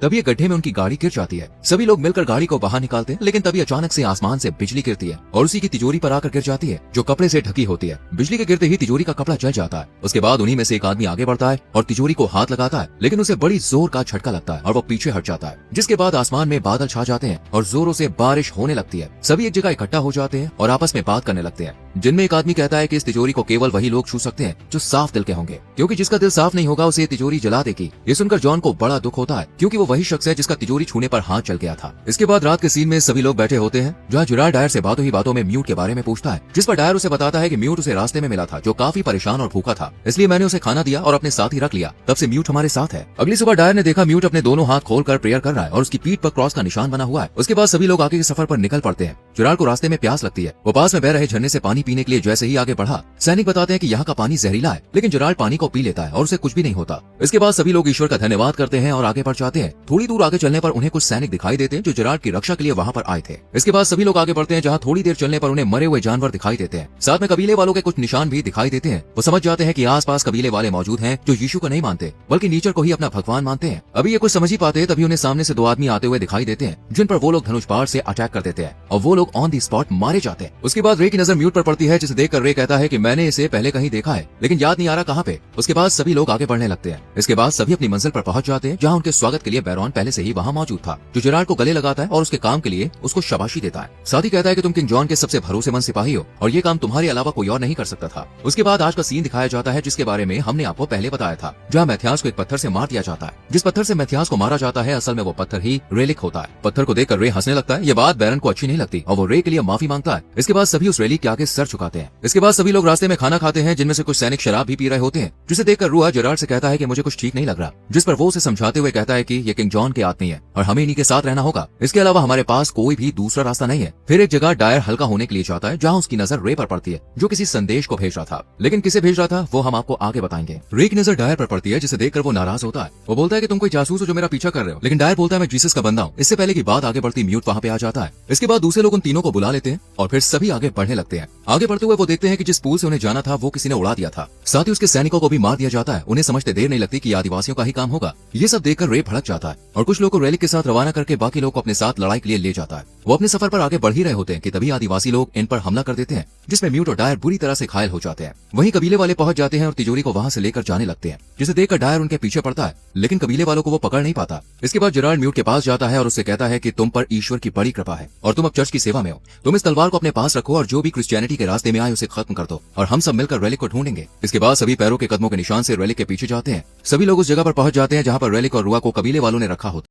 तभी एक गड्ढे में उनकी गाड़ी गिर जाती है। सभी लोग मिलकर गाड़ी को बाहर निकालते हैं, लेकिन तभी अचानक से आसमान से बिजली गिरती है और उसी की तिजोरी पर आकर गिर जाती है, जो कपड़े से ढकी होती है। बिजली के गिरते ही तिजोरी का कपड़ा जल जाता है। उसके बाद उन्हीं में से एक आदमी आगे बढ़ता है और तिजोरी को हाथ लगाता है, लेकिन उसे बड़ी जोर का झटका लगता है और वो पीछे हट जाता है, जिसके बाद आसमान में बादल छा जाते हैं और जोरों से बारिश होने लगती है। सभी एक जगह इकट्ठा हो जाते हैं और आपस में बात करने लगते हैं, जिनमें एक आदमी कहता है कि इस तिजोरी को केवल वही लोग छू सकते हैं जो साफ दिल के होंगे, क्योंकि जिसका दिल साफ नहीं होगा उसे तिजोरी जला देगी। ये सुनकर जॉन को बड़ा दुख होता है, क्योंकि वो वही शख्स है जिसका तिजोरी छूने पर हाथ जल गया था। इसके बाद रात के सीन में सभी लोग बैठे होते हैं, जहाँ जेराल्ड डायर से बातों ही बातों में म्यूट के बारे में पूछता है, जिस पर डायर उसे बताता है कि म्यूट उसे रास्ते में मिला था, जो काफी परेशान और भूखा था, इसलिए मैंने उसे खाना दिया और अपने साथ ही रख लिया। तब से म्यूट हमारे साथ है। अगली सुबह डायर ने देखा म्यूट अपने दोनों हाथ खोलकर प्रेयर कर रहा है और उसकी पीठ पर क्रॉस का निशान बना हुआ है। उसके बाद सभी लोग आगे के सफर पर निकल पड़ते हैं। जेराल्ड को रास्ते में प्यास लगती है। वो पास में बह रहे झरने से पानी पीने के लिए जैसे ही आगे बढ़ा, सैनिक बताते हैं कि यहाँ का पानी जहरीला है, लेकिन जेराल्ड पानी को पी लेता है और उसे कुछ भी नहीं होता। इसके बाद सभी लोग ईश्वर का धन्यवाद करते हैं और आगे बढ़ जाते हैं। थोड़ी दूर आगे चलने पर उन्हें कुछ सैनिक दिखाई देते हैं जो जेराल्ड की रक्षा के लिए वहाँ पर आए थे। इसके बाद सभी लोग आगे बढ़ते हैं, जहाँ थोड़ी देर चलने पर उन्हें मरे हुए जानवर दिखाई देते हैं। साथ में कबीले वालों के कुछ निशान भी दिखाई देते हैं। वो समझ जाते हैं कि आसपास कबीले वाले मौजूद हैं जो यीशु को नहीं मानते, बल्कि नेचर को ही अपना भगवान मानते हैं। अभी ये कुछ समझ ही पाते हैं, तभी उन्हें सामने से दो आदमी आते हुए दिखाई देते हैं, जिन पर वो लोग धनुष बाण से अटैक कर देते हैं और वो लोग ऑन दी स्पॉट मारे जाते हैं। उसके बाद रे की नजर म्यूट पर पड़ती है, जिसे देखकर रे कहता है कि मैंने इसे पहले कहीं देखा है, लेकिन याद नहीं आ रहा कहाँ पे। उसके बाद सभी लोग आगे बढ़ने लगते हैं। इसके बाद सभी अपनी मंजिल पर पहुंच जाते हैं, जहाँ उनके स्वागत के लिए बैरॉन पहले से ही वहाँ मौजूद था, जो जेराल्ड को गले लगाता है और उसके काम के लिए उसको शाबाशी देता है। साथ ही कहता है कि तुम किंग जॉन के सबसे भरोसेमंद सिपाही हो और ये काम तुम्हारे अलावा कोई और नहीं कर सकता था। उसके बाद आज का सीन दिखाया जाता है, जिसके बारे में हमने आपको पहले बताया था, जहाँ मैथियास को एक पत्थर से मार दिया जाता है। जिस पत्थर से मैथियास को मारा जाता है, असल में वो पत्थर ही रेलिक होता है। पत्थर को देखकर रे हंसने लगता है। ये बात बैरन को अच्छी नहीं लगती और वो रे के लिए माफी मांगता है। इसके बाद सभी उस रेलिक के आगे सर झुकाते हैं। इसके बाद सभी लोग रास्ते में खाना खाते हैं, जिनमें से कुछ सैनिक शराब भी पी रहे होते हैं, जिसे देखकर रूआ जेराल्ड से कहता है कि मुझे कुछ ठीक नहीं लग रहा, जिस पर वो उसे समझाते हुए कहता है कि ये किंग जॉन के आदमी है और हमें इन्हीं के साथ रहना होगा। इसके अलावा हमारे पास कोई भी दूसरा रास्ता नहीं है। फिर एक जगह डायर हल्का होने के लिए जाता है, जहाँ उसकी नजर रे पर पड़ती है, जो किसी संदेश को भेज रहा था, लेकिन किसे भेज रहा था वो हम आपको आगे बताएंगे। रे की नजर डायर पर पड़ती है, जिसे देखकर वो नाराज होता है। वो बोलता है कि तुम कोई जासूस हो जो मेरा पीछा कर रहे हो, लेकिन डायर बोलता है मैं जीसस का बंदा हूँ। इससे पहले की बात आगे बढ़ती म्यूट वहाँ पे आ जाता है। इसके बाद दूसरे लोग उन तीनों को बुला लेते हैं और फिर सभी आगे बढ़ने लगते हैं। आगे बढ़ते हुए वो देखते हैं कि जिस पुल से उन्हें जाना था वो किसी ने उड़ा दिया था। साथ ही उसके सैनिकों को भी मार दिया जाता है। उन्हें समझते देर नहीं लगती कि आदिवासियों का ही काम होगा। ये सब देखकर रे भड़क जाता है और कुछ लोग को रेलिक के साथ रवाना करके बाकी लोग को अपने साथ लड़ाई के लिए ले जाता है। वो अपने सफर पर आगे बढ़ ही रहे होते हैं कि तभी आदिवासी लोग इन पर हमला कर देते हैं, जिसमें म्यूट और डायर बुरी तरह से घायल हो जाते हैं। वहीं कबीले वाले पहुंच जाते हैं और तिजोरी को वहां से लेकर जाने लगते हैं, जिसे देखकर डायर उनके पीछे पड़ता है, लेकिन कबीले वालों को वो पकड़ नहीं पाता। इसके बाद जेराल्ड म्यूट के पास जाता है और उससे कहता है कि तुम पर ईश्वर की बड़ी कृपा है और तुम अब चर्च की सेवा में हो। तुम इस तलवार को अपने पास रखो और जो भी क्रिश्चियनिटी के रास्ते में आए उसे खत्म कर दो और हम सब मिलकर रेलिक को ढूंढेंगे। इसके बाद सभी पैरों के कदमों के निशान से रेलिक के पीछे जाते हैं। सभी लोग उस जगह पर पहुंच जाते हैं जहाँ पर रेलिक और रुआ को कबीले वालों ने रखा होता।